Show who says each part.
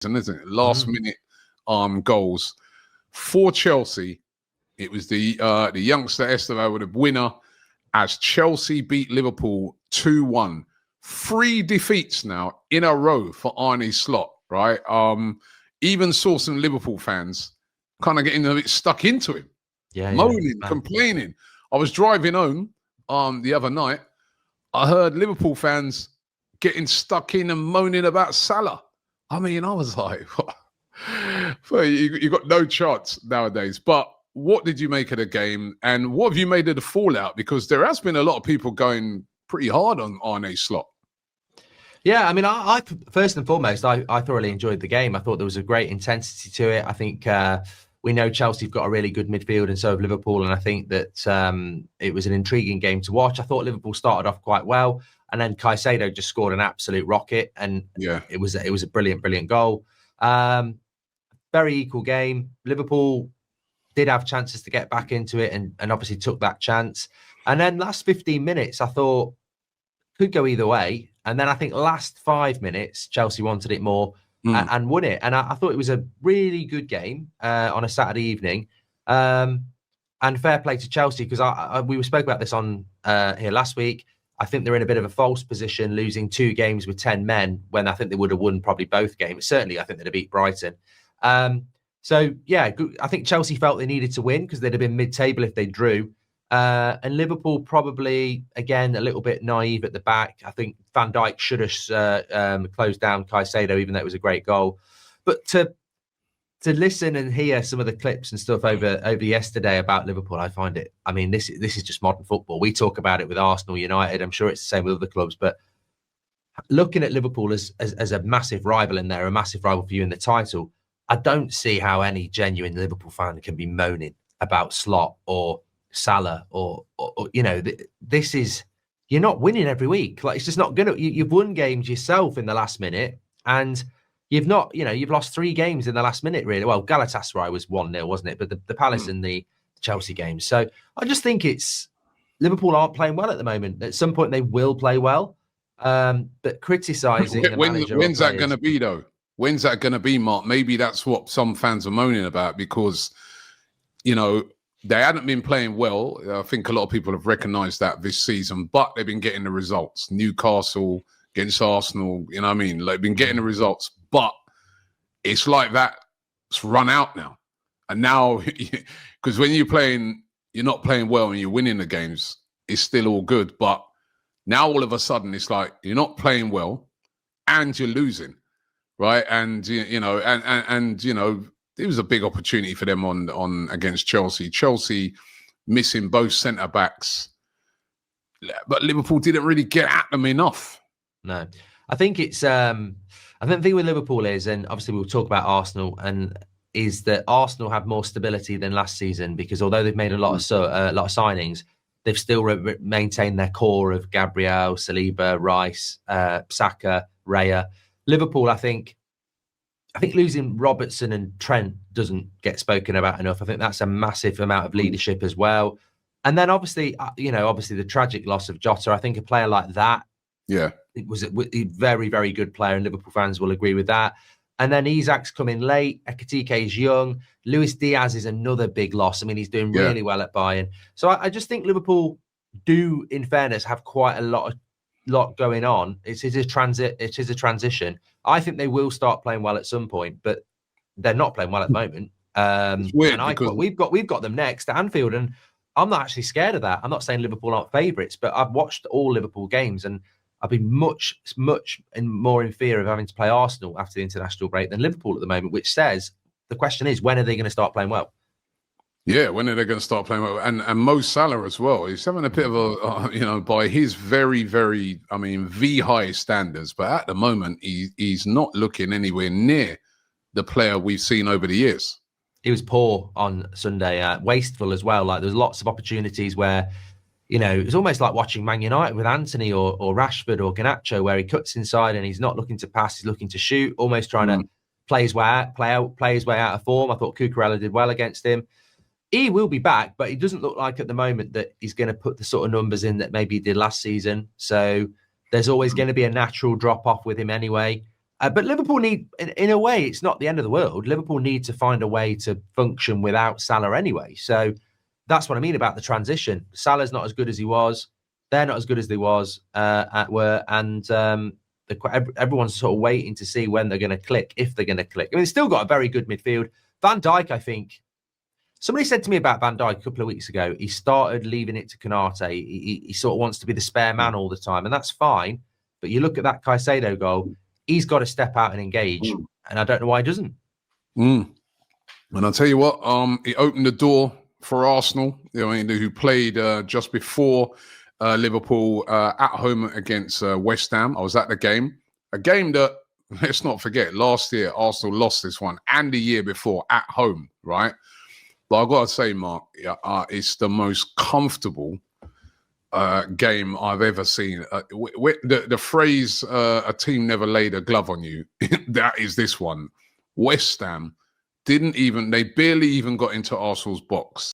Speaker 1: isn't it? Last minute goals for Chelsea. It was the youngster Estevao with a winner as Chelsea beat Liverpool 2-1. 3 defeats now in a row for Arne Slot, right? Even saw some Liverpool fans kind of getting a bit stuck into him, moaning, complaining. I was driving home the other night. I heard Liverpool fans getting stuck in and moaning about Salah. I mean, I was like, well, you got no chance nowadays. But what did you make of the game, and what have you made of the fallout? Because there has been a lot of people going pretty hard on Arne Slot.
Speaker 2: Yeah, I mean, I first and foremost, I thoroughly enjoyed the game. I thought there was a great intensity to it. I think we know Chelsea have got a really good midfield, and so have Liverpool. And I think that it was an intriguing game to watch. I thought Liverpool started off quite well, and then Caicedo just scored an absolute rocket, and it was a brilliant goal. Very equal game. Liverpool did have chances to get back into it, and obviously took that chance. And then last 15 minutes, I thought could go either way. And then I think last 5 minutes, Chelsea wanted it more and won it. And I thought it was a really good game on a Saturday evening. And fair play to Chelsea, because we spoke about this on here last week. I think they're in a bit of a false position, losing 2 games with 10 men, when I think they would have won probably both games. Certainly, I think they'd have beat Brighton. So, yeah, I think Chelsea felt they needed to win because they'd have been mid-table if they drew. And Liverpool probably, again, a little bit naive at the back. I think Van Dijk should have closed down Caicedo, even though it was a great goal. But to listen and hear some of the clips and stuff over yesterday about Liverpool, I find it, I mean, this is just modern football. We talk about it with Arsenal, United. I'm sure it's the same with other clubs. But looking at Liverpool as a massive rival in there, a massive rival for you in the title, I don't see how any genuine Liverpool fan can be moaning about Slot or Salah or this is, you're not winning every week. Like, it's just not gonna. You've won games yourself in the last minute, and you've not. You've lost 3 games in the last minute. Really, well, Galatasaray was 1-0, wasn't it? But the Palace and the Chelsea games. So I just think it's Liverpool aren't playing well at the moment. At some point they will play well, but criticising the manager.
Speaker 1: When's that going to be though? When's that going to be, Mark? Maybe that's what some fans are moaning about, because they hadn't been playing well. I think a lot of people have recognised that this season, but they've been getting the results. Newcastle against Arsenal, you know what I mean? They've been getting the results, but it's like that's run out now. And now, because when you're not playing well and you're winning the games, it's still all good. But now all of a sudden, it's like you're not playing well and you're losing, right? And, it was a big opportunity for them on against Chelsea. Chelsea missing both centre backs, but Liverpool didn't really get at them enough.
Speaker 2: No, I think it's. I think the thing with Liverpool is, and obviously we'll talk about Arsenal, and is that Arsenal have more stability than last season, because although they've made a lot of signings, they've still maintained their core of Gabriel, Saliba, Rice, Saka, Raya. Liverpool, I think losing Robertson and Trent doesn't get spoken about enough. I think that's a massive amount of leadership as well. And then obviously the tragic loss of Jota. I think a player like that, it was a very, very good player, and Liverpool fans will agree with that. And then Isak's coming late. Ekitike is young. Luis Diaz is another big loss. I mean, he's doing really well at Bayern. So I just think Liverpool do, in fairness, have quite a lot going on. It is a transition. I think they will start playing well at some point, but they're not playing well at the moment.
Speaker 1: It's weird because
Speaker 2: we've got them next at Anfield, and I'm not actually scared of that. I'm not saying Liverpool aren't favourites, but I've watched all Liverpool games, and I've been much more in fear of having to play Arsenal after the international break than Liverpool at the moment. Which says the question is, when are they going to start playing well?
Speaker 1: Yeah, when are they going to start playing well? And Mo Salah as well. He's having a bit of a, by his very, very, the highest standards. But at the moment, he's not looking anywhere near the player we've seen over the years.
Speaker 2: He was poor on Sunday, wasteful as well. Like, there's lots of opportunities where, it's almost like watching Man United with Anthony or Rashford or Garnacho, where he cuts inside and he's not looking to pass, he's looking to shoot, almost trying to play his way out of form. I thought Cucurella did well against him. He will be back, but he doesn't look like at the moment that he's going to put the sort of numbers in that maybe he did last season. So there's always going to be a natural drop-off with him anyway. But Liverpool need, in a way, it's not the end of the world. Liverpool need to find a way to function without Salah anyway. So that's what I mean about the transition. Salah's not as good as he was. They're not as good as they were, and everyone's sort of waiting to see when they're going to click, if they're going to click. I mean, they've still got a very good midfield. Van Dijk, I think. Somebody said to me about Van Dijk a couple of weeks ago, he started leaving it to Konate. He sort of wants to be the spare man all the time, and that's fine. But you look at that Caicedo goal, he's got to step out and engage, and I don't know why he doesn't.
Speaker 1: And I'll tell you what, it opened the door for Arsenal, who played just before Liverpool at home against West Ham. I was at the game. A game that, let's not forget, last year Arsenal lost this one, and the year before at home, right? But I've got to say, Mark, it's the most comfortable game I've ever seen. The phrase, a team never laid a glove on you, that is this one. West Ham they barely even got into Arsenal's box.